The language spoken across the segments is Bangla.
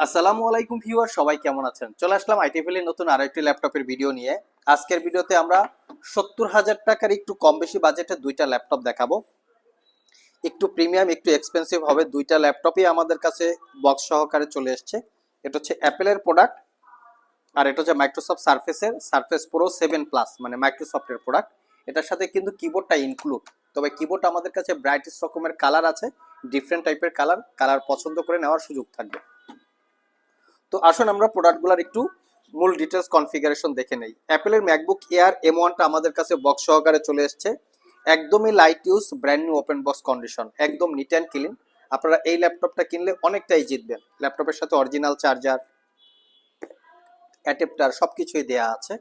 আসসালামু আলাইকুম ভিউয়ার, সবাই কেমন আছেন? চলে আসলাম আইটিভিলের নতুন আরো একটি ল্যাপটপের ভিডিও নিয়ে। আজকের ভিডিওতে আমরা 70,000 টাকার একটু কম বেশি বাজেটে দুইটা ল্যাপটপ দেখাবো। একটু প্রিমিয়াম একটু এক্সপেন্সিভ হবে। দুইটা ল্যাপটপই আমাদের কাছে বক্স সহকারে চলে এসেছে। এটা হচ্ছে অ্যাপেলের প্রোডাক্ট আর এটা হচ্ছে মাইক্রোসফট সারফেসের সারফেস প্রো 7 প্লাস, মানে মাইক্রোসফটের প্রোডাক্ট। এটার সাথে কিন্তু কিবোর্ডটা ইনক্লুড। তবে কিবোর্ড আমাদের কাছে ব্রাইটেস্ট রকমের কালার আছে, ডিফারেন্ট টাইপের কালার পছন্দ করে নেওয়ার সুযোগ থাকবে। তো আসুন আমরা প্রোডাক্টগুলোর একটু মূল ডিটেলস কনফিগারেশন দেখে নেই। অ্যাপেলের ম্যাকবুক এয়ার M1টা আমাদের কাছে বক্স সহকারে চলে এসেছে। একদমই light use, brand new open box condition, একদম নিট অ্যান্ড ক্লিন। আপনারা এই ল্যাপটপটা কিনলে অনেকটাই জিতবেন। ল্যাপটপের সাথে অরিজিনাল চার্জার, অ্যাডাপ্টার সবকিছুই দেয়া আছে।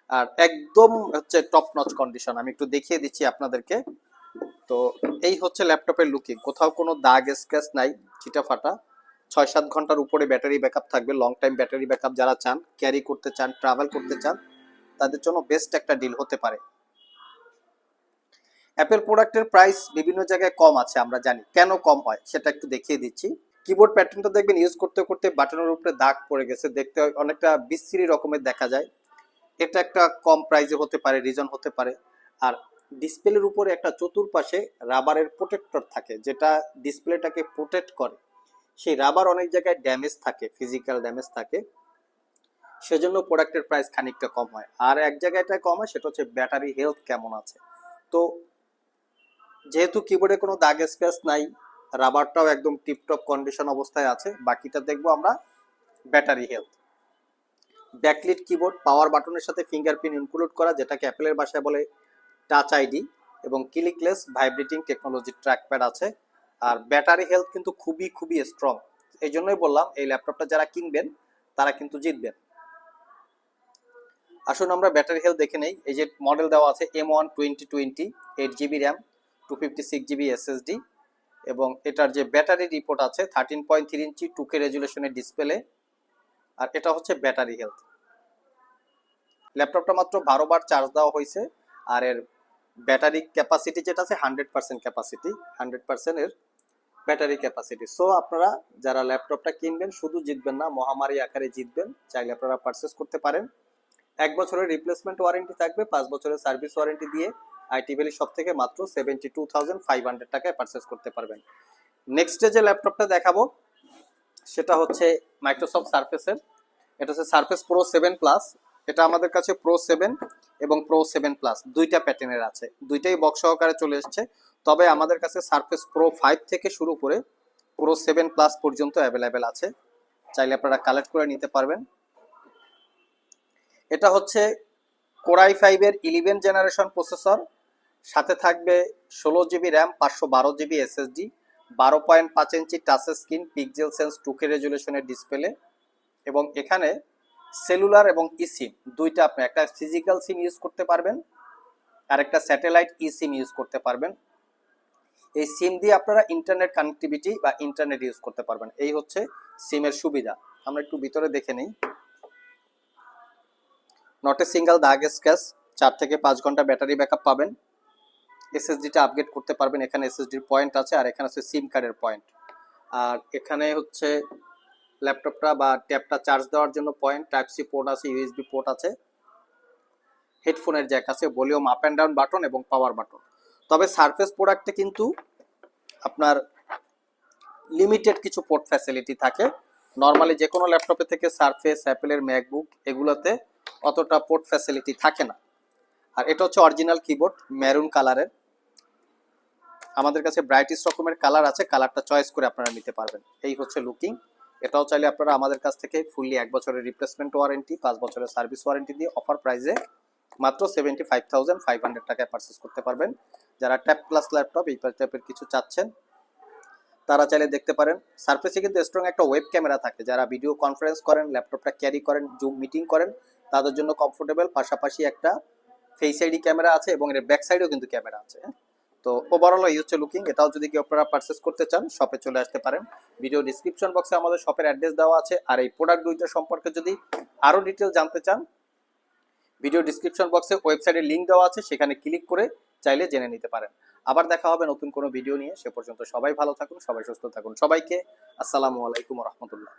আর একদম হচ্ছে টপ নচ কন্ডিশন। আমি একটু দেখিয়ে দিচ্ছি আপনাদেরকে। তো এই হচ্ছে ল্যাপটপের লুকিং, কোথাও কোনো দাগ স্ক্র্যাচ নাই, চিটাফাটা। 6-7 ঘন্টার উপরে ব্যাটারি ব্যাকআপ থাকবে। লং টাইম ব্যাটারি ব্যাকআপ যারা চান, ক্যারি করতে চান, ট্রাভেল করতে চান, তাদের জন্য বেস্ট একটা ডিল হতে পারে। অ্যাপেল প্রোডাক্টের প্রাইস বিভিন্ন জায়গায় কম আছে, আমরা জানি। কেন কম হয় সেটা একটু দেখিয়ে দিচ্ছি। কিবোর্ড প্যাটার্নটা দেখবেন ইউজ করতে করতে বাটনের উপরে দাগ পড়ে গেছে, দেখতে অনেকটা বিশ্রী রকমের দেখা যায়। এটা একটা কম প্রাইসে হতে পারে, রিজন হতে পারে। আর ডিসপ্লের উপরে একটা চতুর্পাশে রাবারের প্রোটেক্টর থাকে, যেটা ডিসপ্লেটাকে প্রোটেক্ট করে। সেই রাবার অনেক জায়গায় ড্যামেজ থাকে, ফিজিক্যাল ড্যামেজ থাকে, সেজন্য প্রোডাক্টের প্রাইস খানিকটা কম হয়। আর এক জায়গাটায় কম হয়, সেটা হচ্ছে ব্যাটারি হেলথ কেমন আছে। তো যেহেতু কিবোর্ডে কোনো দাগ স্ক্র্যাচ নাই, রাবারটাও একদম টিপটপ কন্ডিশন অবস্থায় আছে, বাকিটা দেখবো আমরা ব্যাটারি হেলথ। ব্যাকলিট কিবোর্ড, পাওয়ার বাটনের সাথে ফিঙ্গারপ্রিন্ট ইনক্লুড করা, যেটাকে অ্যাপেলের ভাষায় বলে টাচ আইডি, এবং ক্লিকলেস ভাইব্রেটিং টেকনোলজির ট্র্যাকপ্যাড আছে। আর ব্যাটারি হেলথ কিন্তু খুবই খুবই স্ট্রং। এই জন্যই বললাম এই ল্যাপটপটা যারা কিনবেন তারা কিন্তু জিতবেন। আসুন আমরা ব্যাটারি হেলথ দেখে নেই। এই যে মডেল দেওয়া আছে M1 2020, 8GB RAM, 256GB SSD, এবং এটার যে ব্যাটারি রিপোর্ট আছে 13.3 ইঞ্চি 2K রেজুলেশনের ডিসপ্লে। আর এটা হচ্ছে ব্যাটারি হেলথ। ল্যাপটপটা মাত্র 12 বার চার্জ দেওয়া হয়েছে। আর এর ব্যাটারি ক্যাপাসিটি যেটা আছে 100% ক্যাপাসিটি, 100% এর ব্যাটারি ক্যাপাসিটি। সো আপনারা যারা ল্যাপটপটা কিনবেন শুধু জিতবেন না, মহামারী আকারে জিতবেন। চাইলে আপনারা পারচেস করতে পারেন। 1 বছরের রিপ্লেসমেন্ট ওয়ারেন্টি থাকবে, 5 বছরের সার্ভিস ওয়ারেন্টি দিয়ে আইটি ভ্যালি শপ থেকে মাত্র 72,500 টাকায় পারচেস করতে পারবেন। নেক্সটে যে ল্যাপটপটা দেখাবো সেটা হচ্ছে মাইক্রোসফট সারফেসের। এটা হচ্ছে সারফেস প্রো 7 প্লাস। এটা আমাদের কাছে প্রো 7 এবং প্রো 7 প্লাস দুইটা প্যাটার্নের আছে, দুইটাই বক্স সহকারে চলে এসেছে। তবে আমাদের কাছে সারফেস প্রো 5 থেকে শুরু করে প্রো 7 প্লাস পর্যন্ত অ্যাভেলেবেল আছে, চাইলে আপনারা কালেক্ট করে নিতে পারবেন। এটা হচ্ছে কোর i5 এর 11 জেনারেশন প্রসেসর, সাথে থাকবে 16GB র্যাম, 512GB SSD, 12.5 ইঞ্চি touch screen, pixel sense 2K রেজুলেশনের ডিসপ্লে, এবং এখানে সেলুলার এবং ইসিম দুইটা, আপনি একটা ফিজিক্যাল সিম ইউজ করতে পারবেন আর একটা স্যাটেলাইট সিম ইউজ করতে পারবেন। এই সিম দিয়ে আপনারা ইন্টারনেট কানেক্টিভিটি বা ইন্টারনেট ইউজ করতে পারবেন। এই হচ্ছে সিমের সুবিধা। আমরা একটু ভিতরে দেখে নেই। নট এ সিঙ্গেল দাগ স্ক্র্যাচ, 4 থেকে 5 ঘন্টা ব্যাটারি ব্যাকআপ পাবেন। এসএসডিটা আপগ্রেড করতে পারবেন, এখানে এসএসডির পয়েন্ট আছে, আর এখানে আছে সিম কার্ডের পয়েন্ট। আর এখানে হচ্ছে ল্যাপটপটা বা ট্যাবটা চার্জ দেওয়ার জন্য পয়েন্ট, টাইপ সি পোর্ট আছে, ইউএসবি পোর্ট আছে, হেডফোনের জ্যাক আছে, volume up and down button এবং পাওয়ার বাটন। তবে সারফেস প্রোডাক্টে কিন্তু আপনার লিমিটেড কিছু পোর্ট ফ্যাসিলিটি থাকে। নর্মালি যে কোনো ল্যাপটপে থেকে সারফেস, অ্যাপেলের ম্যাকবুক এগুলোতে অতটা পোর্ট ফ্যাসিলিটি থাকে না। আর এটা হচ্ছে অরিজিনাল কিবোর্ড, মেরুন কালারের। আমাদের কাছে ব্রাইটেস্ট রকমের কালার আছে, কালারটা চয়েস করে আপনারা নিতে পারবেন। এই হচ্ছে লুকিং। এটাও চাইলে আপনারা আমাদের কাছ থেকে ফুললি 1 বছরের রিপ্লেসমেন্ট ওয়ারেন্টি, 5 বছরের সার্ভিস ওয়ারেন্টি দিয়ে অফার প্রাইসে মাত্র 75,500 টাকায় পারচেস করতে পারবেন। যারা ট্যাব প্লাস ল্যাপটপ এই টাইপের কিছু চাচ্ছেন তারা চাইলে দেখতে পারেন। সারফেসে কিন্তু স্ট্রং একটা ওয়েব ক্যামেরা থাকে, যারা ভিডিও কনফারেন্স করেন, ল্যাপটপটা ক্যারি করেন, জুম মিটিং করেন, তাদের জন্য কমফোর্টেবল। পাশাপাশি একটা ফেস আইডি ক্যামেরা আছে এবং এর ব্যাক সাইডেও কিন্তু ক্যামেরা আছে। তো ওভারঅল এই হচ্ছে লুকিং। এটাও যদি কেউ আপনারা পারচেস করতে চান শপে চলে আসতে পারেন। ভিডিও ডিসক্রিপশন বক্সে আমাদের শপের অ্যাড্রেস দেওয়া আছে। আর এই প্রোডাক্ট দুইটা সম্পর্কে যদি আরও ডিটেল জানতে চান, ভিডিও ডিসক্রিপশন বক্সে ওয়েবসাইটের লিঙ্ক দেওয়া আছে, সেখানে ক্লিক করে চাইলে জেনে নিতে পারেন। আবার দেখা হবে নতুন কোনো ভিডিও নিয়ে। সে পর্যন্ত সবাই ভালো থাকুন, সবাই সুস্থ থাকুন। সবাইকে আসসালামু আলাইকুম ওয়া রাহমাতুল্লাহ।